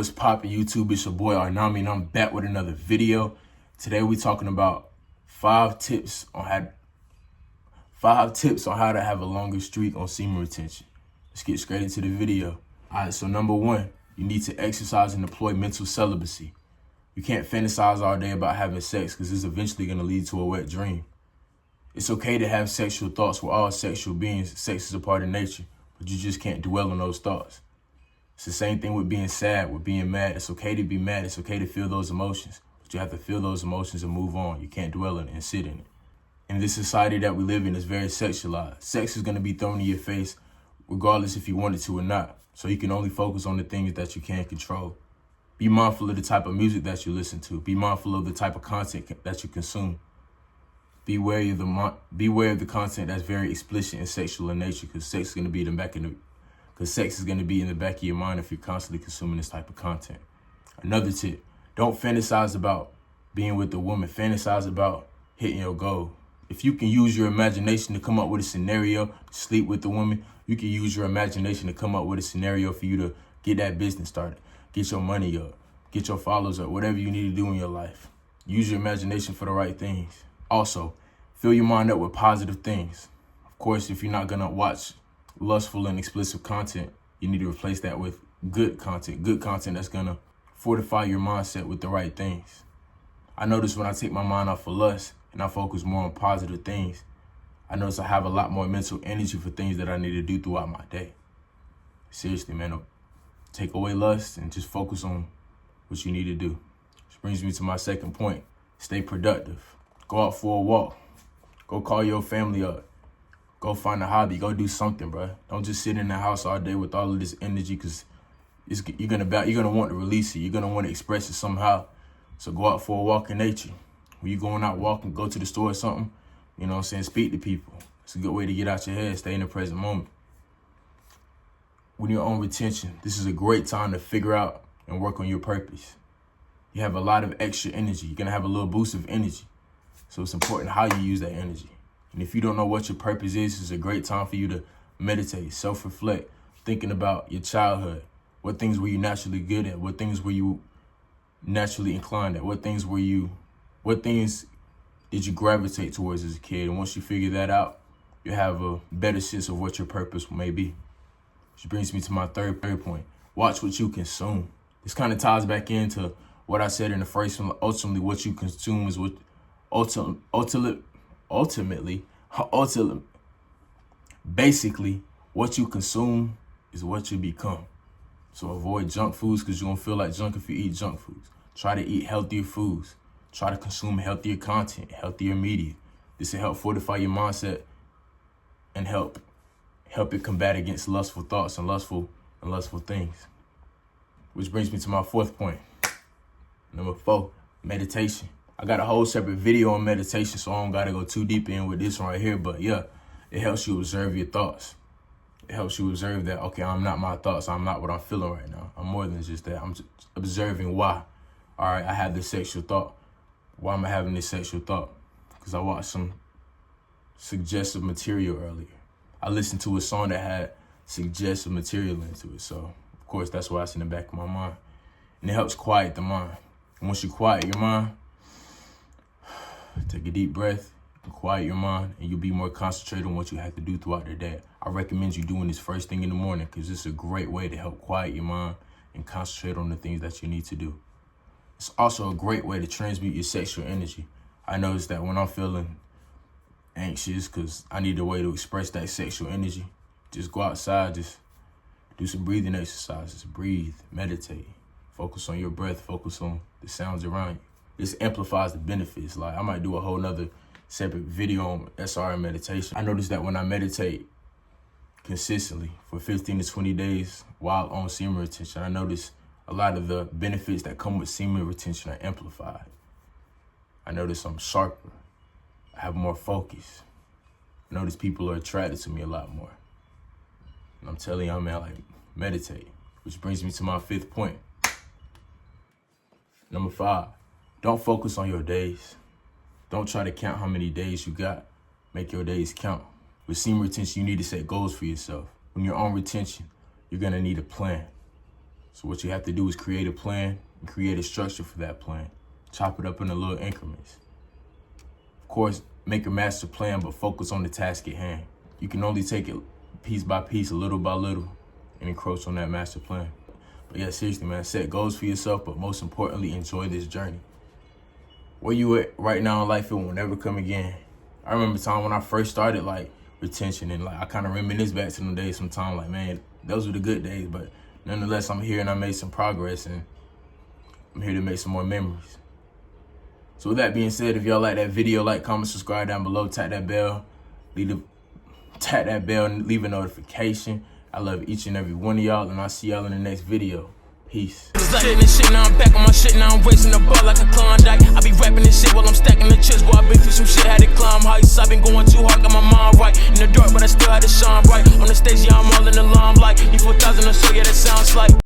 what's poppin' YouTube? It's your boy Arnami and I'm back with another video. Today we talking about 5 tips on how to have a longer streak on semen retention. Let's get straight into the video. Alright, so number 1, you need to exercise and deploy mental celibacy. You can't fantasize all day about having sex because it's eventually going to lead to a wet dream. It's okay to have sexual thoughts. We're all sexual beings. Sex is a part of nature, but you just can't dwell on those thoughts. It's the same thing with being sad, with being mad. It's okay to be mad. It's okay to feel those emotions, but you have to feel those emotions and move on. You can't dwell in it and sit in it. In this society that we live in is very sexualized. Sex is going to be thrown in your face regardless if you want it to or not. So you can only focus on the things that you can control. Be mindful of the type of music that you listen to. Be mindful of the type of content that you consume. Be wary of the content that's very explicit and sexual in nature, because sex is going to be in the back of your mind if you're constantly consuming this type of content. Another tip, don't fantasize about being with a woman. Fantasize about hitting your goal. If you can use your imagination to come up with a scenario to sleep with the woman, you can use your imagination to come up with a scenario for you to get that business started, get your money up, get your followers up, whatever you need to do in your life. Use your imagination for the right things. Also, fill your mind up with positive things. Of course, if you're not going to watch lustful and explicit content, you need to replace that with good content that's going to fortify your mindset with the right things. I notice when I take my mind off of lust and I focus more on positive things, I notice I have a lot more mental energy for things that I need to do throughout my day. Seriously, man, take away lust and just focus on what you need to do. Which brings me to my second point. Stay productive. Go out for a walk. Go call your family up. Go find a hobby. Go do something, bro. Don't just sit in the house all day with all of this energy, because you're gonna want to release it. You're gonna want to express it somehow. So go out for a walk in nature. When you're going out walking, go to the store or something, you know what I'm saying? Speak to people. It's a good way to get out your head. Stay in the present moment. When you're on retention, this is a great time to figure out and work on your purpose. You have a lot of extra energy. You're gonna have a little boost of energy. So it's important how you use that energy. And if you don't know what your purpose is, it's a great time for you to meditate, self-reflect, thinking about your childhood. What things were you naturally good at? What things were you naturally inclined at? What things did you gravitate towards as a kid? And once you figure that out, you have a better sense of what your purpose may be. Which brings me to my third point. Watch what you consume. This kind of ties back into what I said in the first one. Ultimately, what you consume is what basically, what you consume is what you become. So avoid junk foods, because you're going to feel like junk if you eat junk foods. Try to eat healthier foods. Try to consume healthier content, healthier media. This will help fortify your mindset and help it combat against lustful thoughts and lustful things. Which brings me to my fourth point. Number 4, meditation. I got a whole separate video on meditation, so I don't got to go too deep in with this one right here. But yeah, it helps you observe your thoughts. It helps you observe that, okay, I'm not my thoughts. I'm not what I'm feeling right now. I'm more than just that. I'm just observing why. All right, I had this sexual thought. Why am I having this sexual thought? Because I watched some suggestive material earlier. I listened to a song that had suggestive material into it. So, of course, that's why it's in the back of my mind. And it helps quiet the mind. And once you quiet your mind, take a deep breath, quiet your mind, and you'll be more concentrated on what you have to do throughout the day. I recommend you doing this first thing in the morning, because it's a great way to help quiet your mind and concentrate on the things that you need to do. It's also a great way to transmute your sexual energy. I noticed that when I'm feeling anxious, because I need a way to express that sexual energy, just go outside, just do some breathing exercises, breathe, meditate, focus on your breath, focus on the sounds around you. This amplifies the benefits. Like, I might do a whole nother separate video on SR and meditation. I noticed that when I meditate consistently for 15 to 20 days while on semen retention, I notice a lot of the benefits that come with semen retention are amplified. I notice I'm sharper. I have more focus. I notice people are attracted to me a lot more. And I'm telling you, man, like, meditate. Which brings me to my 5th point. Number 5, don't focus on your days. Don't try to count how many days you got. Make your days count. With semen retention, you need to set goals for yourself. When you're on retention, you're gonna need a plan. So what you have to do is create a plan and create a structure for that plan. Chop it up into little increments. Of course, make a master plan, but focus on the task at hand. You can only take it piece by piece, a little by little, and encroach on that master plan. But yeah, seriously, man, set goals for yourself, but most importantly, enjoy this journey. Where you at right now in life, it will never come again. I remember a time when I first started, like, retention, and like I kind of reminisce back to them days sometimes, like, man, those were the good days, but nonetheless, I'm here and I made some progress, and I'm here to make some more memories. So with that being said, if y'all like that video, like, comment, subscribe down below, tap that bell, and leave a notification. I love each and every one of y'all, and I'll see y'all in the next video. Peace. Shit and shit, now I'm back on my shit, now I'm racing the bar like a Klondike. I be rapping this shit while I'm stacking the chips, boy, I been through some shit, had to climb heights. I been going too hard, got my mind right. In the dark, but I still had to shine bright. On the stage, yeah, I'm all in the limelight. You 4,000 or so, yeah, that sounds like